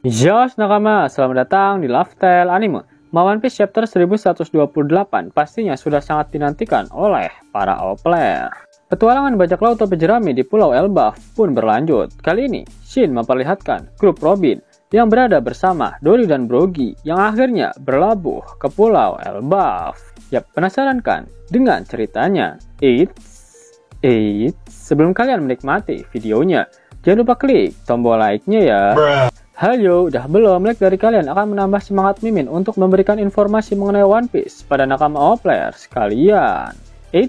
Yo nakama, selamat datang di Lifestyle Anime. One Piece chapter 1128 pastinya sudah sangat dinantikan oleh para player. Petualangan bajak laut topi jerami di Pulau Elbaf pun berlanjut. Kali ini, Shin memperlihatkan grup Robin yang berada bersama Dory dan Brogy yang akhirnya berlabuh ke Pulau Elbaf. Yap, penasaran kan dengan ceritanya? Sebelum kalian menikmati videonya, jangan lupa klik tombol like-nya ya. Halo, udah belum? Like dari kalian akan menambah semangat Mimin untuk memberikan informasi mengenai One Piece pada nakama all player sekalian.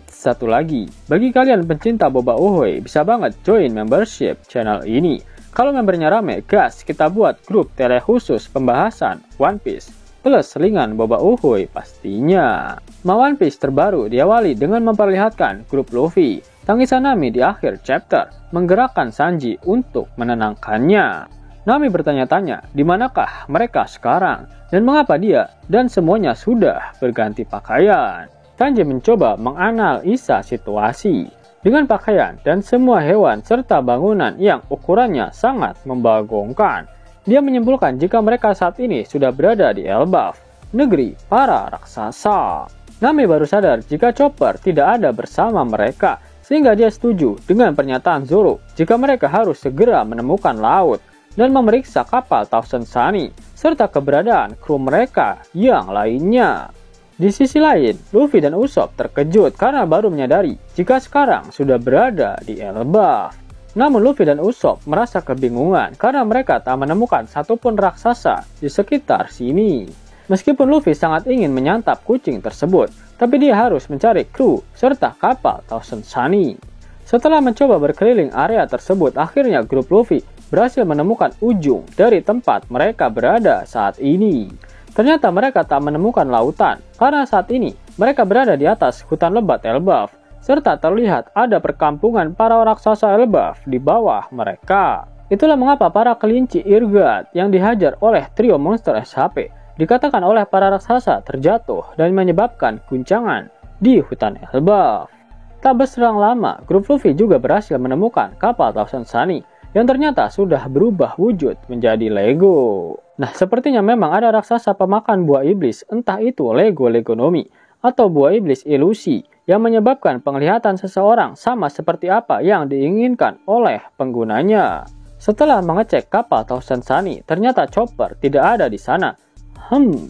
Satu lagi, bagi kalian pencinta boba uhoy, bisa banget join membership channel ini. Kalau membernya rame, gas kita buat grup tele khusus pembahasan One Piece plus selingan boba uhoy pastinya. One Piece terbaru diawali dengan memperlihatkan grup Luffy. Tangisan Nami di akhir chapter menggerakkan Sanji untuk menenangkannya. Nami bertanya-tanya di manakah mereka sekarang dan mengapa dia dan semuanya sudah berganti pakaian. Sanji mencoba menganalisa situasi dengan pakaian dan semua hewan serta bangunan yang ukurannya sangat membagongkan. Dia menyimpulkan jika mereka saat ini sudah berada di Elbaf, negeri para raksasa. Nami baru sadar jika Chopper tidak ada bersama mereka, sehingga dia setuju dengan pernyataan Zoro jika mereka harus segera menemukan laut dan memeriksa kapal Thousand Sunny serta keberadaan kru mereka yang lainnya. Di sisi lain, Luffy dan Usopp terkejut karena baru menyadari jika sekarang sudah berada di Elbaf. Namun Luffy dan Usopp merasa kebingungan karena mereka tak menemukan satupun raksasa di sekitar sini. Meskipun Luffy sangat ingin menyantap kucing tersebut, tapi dia harus mencari kru serta kapal Thousand Sunny. Setelah mencoba berkeliling area tersebut, akhirnya grup Luffy berhasil menemukan ujung dari tempat mereka berada saat ini. Ternyata mereka tak menemukan lautan, karena saat ini mereka berada di atas hutan lebat Elbaf, serta terlihat ada perkampungan para raksasa Elbaf di bawah mereka. Itulah mengapa para kelinci Irgat yang dihajar oleh trio monster SHP dikatakan oleh para raksasa terjatuh dan menyebabkan guncangan di hutan Elbaf. Tak berserang lama, grup Luffy juga berhasil menemukan kapal Thousand Sunny yang ternyata sudah berubah wujud menjadi Lego. Nah, sepertinya memang ada raksasa pemakan buah iblis, entah itu Lego Legonomi atau buah iblis ilusi, yang menyebabkan penglihatan seseorang sama seperti apa yang diinginkan oleh penggunanya. Setelah mengecek kapal Thousand Sunny, ternyata Chopper tidak ada di sana.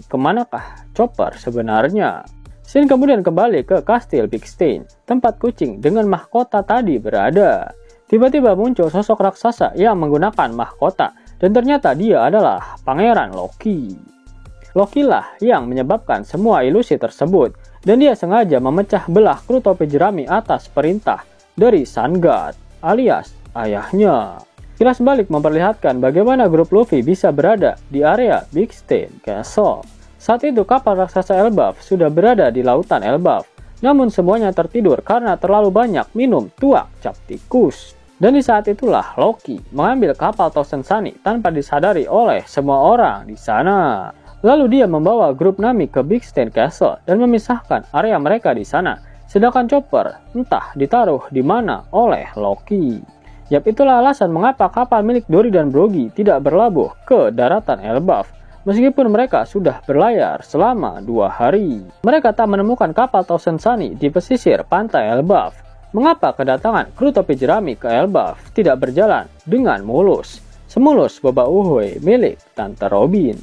Kemanakah Chopper sebenarnya? Shin kemudian kembali ke kastil Big Stain, tempat kucing dengan mahkota tadi berada. Tiba-tiba muncul sosok raksasa yang menggunakan mahkota, dan ternyata dia adalah Pangeran Loki. Loki lah yang menyebabkan semua ilusi tersebut, dan dia sengaja memecah belah kru topi jerami atas perintah dari Sun God, alias ayahnya. Kilas balik memperlihatkan bagaimana grup Luffy bisa berada di area Big Stain Castle. Saat itu kapal raksasa Elbaf sudah berada di lautan Elbaf, namun semuanya tertidur karena terlalu banyak minum tuak cap tikus. Dan di saat itulah Loki mengambil kapal Thousand Sunny tanpa disadari oleh semua orang di sana. Lalu dia membawa grup Nami ke Big Stain Castle dan memisahkan area mereka di sana. Sedangkan Chopper entah ditaruh di mana oleh Loki. Yap, itulah alasan mengapa kapal milik Dory dan Brogy tidak berlabuh ke daratan Elbaf. Meskipun mereka sudah berlayar selama 2 hari. Mereka tak menemukan kapal Thousand Sunny di pesisir pantai Elbaf. Mengapa kedatangan kru topi jerami ke Elbaf tidak berjalan dengan mulus, semulus boba uhoy milik Tante Robin?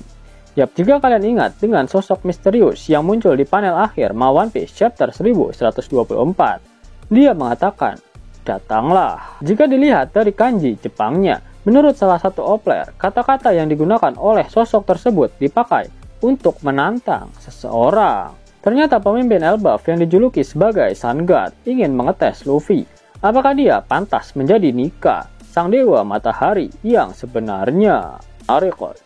Yap, jika kalian ingat dengan sosok misterius yang muncul di panel akhir One Piece chapter 1124, dia mengatakan, "Datanglah." Jika dilihat dari kanji Jepangnya, menurut salah satu player, kata-kata yang digunakan oleh sosok tersebut dipakai untuk menantang seseorang. Ternyata pemimpin Elbaf yang dijuluki sebagai Sun God ingin mengetes Luffy. Apakah dia pantas menjadi Nika, sang dewa matahari yang sebenarnya?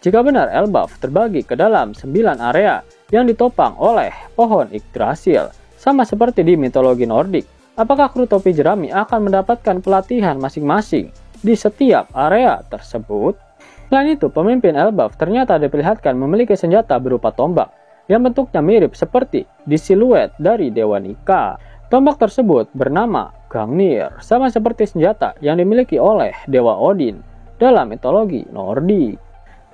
Jika benar Elbaf terbagi ke dalam 9 area yang ditopang oleh pohon Yggdrasil, sama seperti di mitologi Nordik, apakah kru topi jerami akan mendapatkan pelatihan masing-masing di setiap area tersebut? Selain itu, pemimpin Elbaf ternyata diperlihatkan memiliki senjata berupa tombak yang bentuknya mirip seperti di siluet dari Dewa Nika. Tombak tersebut bernama Gungnir, sama seperti senjata yang dimiliki oleh Dewa Odin dalam mitologi Nordik.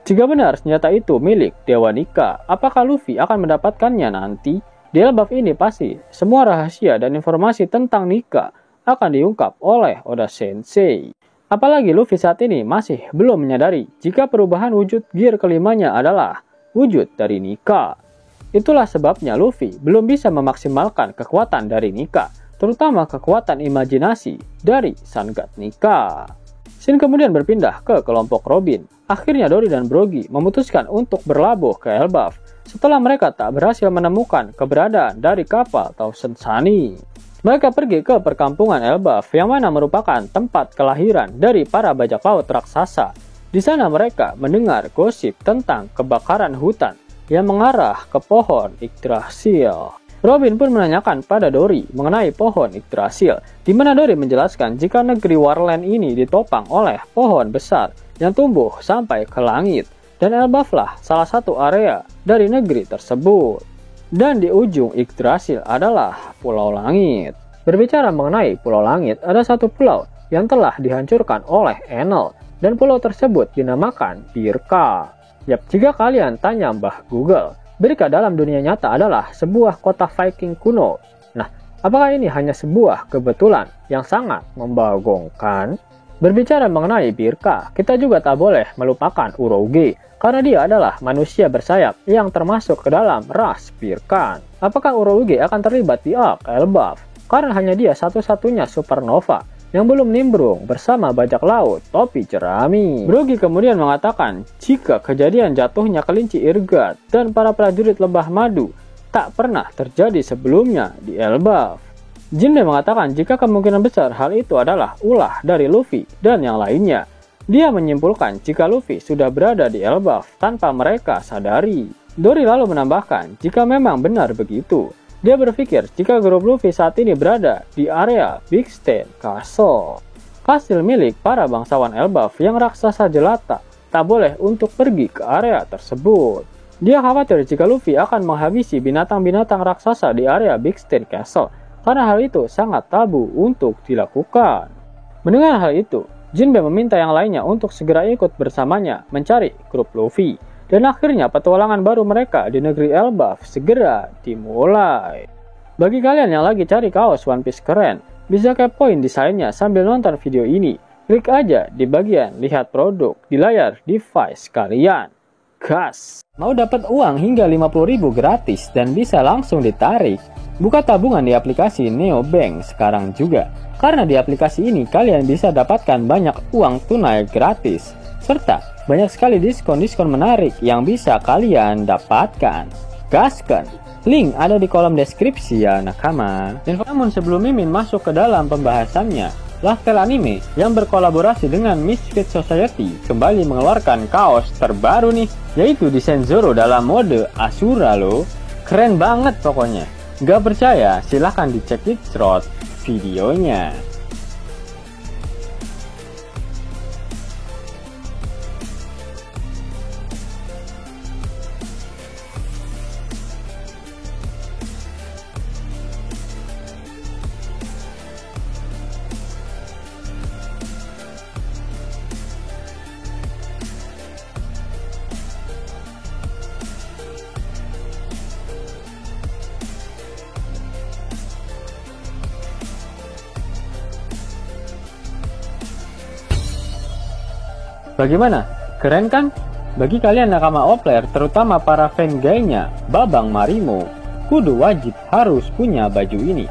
Jika benar senjata itu milik Dewa Nika, apakah Luffy akan mendapatkannya nanti? Di Elbaf ini pasti semua rahasia dan informasi tentang Nika akan diungkap oleh Oda Sensei. Apalagi Luffy saat ini masih belum menyadari jika perubahan wujud gear kelimanya adalah wujud dari Nika. Itulah sebabnya Luffy belum bisa memaksimalkan kekuatan dari Nika, terutama kekuatan imajinasi dari Sun God Nika. Shin kemudian berpindah ke kelompok Robin. Akhirnya Dory dan Brogy memutuskan untuk berlabuh ke Elbaf setelah mereka tak berhasil menemukan keberadaan dari kapal Thousand Sunny. Mereka pergi ke perkampungan Elbaf yang mana merupakan tempat kelahiran dari para bajak laut raksasa. Di sana mereka mendengar gosip tentang kebakaran hutan yang mengarah ke pohon Yggdrasil. Robin pun menanyakan pada Dory mengenai pohon Yggdrasil, di mana Dory menjelaskan jika negeri Warland ini ditopang oleh pohon besar yang tumbuh sampai ke langit, dan Elbaf lah salah satu area dari negeri tersebut. Dan di ujung Yggdrasil adalah Pulau Langit. Berbicara mengenai Pulau Langit, ada satu pulau yang telah dihancurkan oleh Enel, dan pulau tersebut dinamakan Birka. Yap, jika kalian tanya Mbah Google, Birka dalam dunia nyata adalah sebuah kota Viking kuno. Nah, apakah ini hanya sebuah kebetulan yang sangat membagongkan? Berbicara mengenai Birka, kita juga tak boleh melupakan Uroge, karena dia adalah manusia bersayap yang termasuk ke dalam ras Birkan. Apakah Uroge akan terlibat di arc Elbaf? Karena hanya dia satu-satunya supernova yang belum nimbrung bersama bajak laut topi jerami. Brogy kemudian mengatakan jika kejadian jatuhnya kelinci Irgat dan para prajurit Lebah Madu tak pernah terjadi sebelumnya di Elbaf. Jinbe mengatakan jika kemungkinan besar hal itu adalah ulah dari Luffy dan yang lainnya. Dia menyimpulkan jika Luffy sudah berada di Elbaf tanpa mereka sadari. Dory lalu menambahkan jika memang benar begitu, dia berpikir jika grup Luffy saat ini berada di area Big Stain Castle, kastil milik para bangsawan Elbaf yang raksasa jelata, tak boleh untuk pergi ke area tersebut. Dia khawatir jika Luffy akan menghabisi binatang-binatang raksasa di area Big Stain Castle, karena hal itu sangat tabu untuk dilakukan. Mendengar hal itu, Jinbe meminta yang lainnya untuk segera ikut bersamanya mencari grup Luffy. Dan akhirnya petualangan baru mereka di negeri Elbaf segera dimulai. Bagi kalian yang lagi cari kaos One Piece keren, bisa kepoin desainnya sambil nonton video ini. Klik aja di bagian lihat produk di layar device kalian. Gas! Mau dapat uang hingga 50.000 gratis dan bisa langsung ditarik? Buka tabungan di aplikasi Neobank sekarang juga. Karena di aplikasi ini kalian bisa dapatkan banyak uang tunai gratis. Serta banyak sekali diskon-diskon menarik yang bisa kalian dapatkan. Gaskan! Link ada di kolom deskripsi ya nakama. Namun sebelum Mimin masuk ke dalam pembahasannya, Lifestyle Anime yang berkolaborasi dengan Misfit Society kembali mengeluarkan kaos terbaru nih, yaitu desain Zoro dalam mode Asura loh. Keren banget pokoknya. Gak percaya? Silahkan dicek di short videonya. Bagaimana? Keren kan? Bagi kalian nakama Oplayer, terutama para fan gaynya Babang Marimo, kudu wajib harus punya baju ini.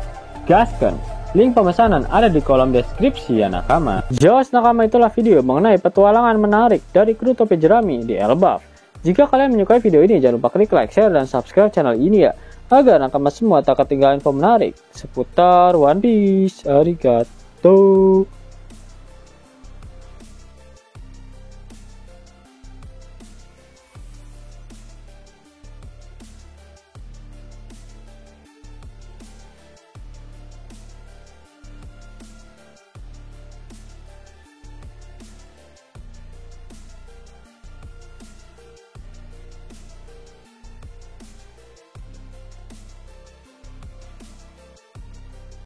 Gaskan! Link pemesanan ada di kolom deskripsi ya nakama. Jos nakama, itulah video mengenai petualangan menarik dari kru topi jerami di Elbaf. Jika kalian menyukai video ini, jangan lupa klik like, share, dan subscribe channel ini ya, agar nakama semua tak ketinggalan info menarik seputar One Piece. Arigatou!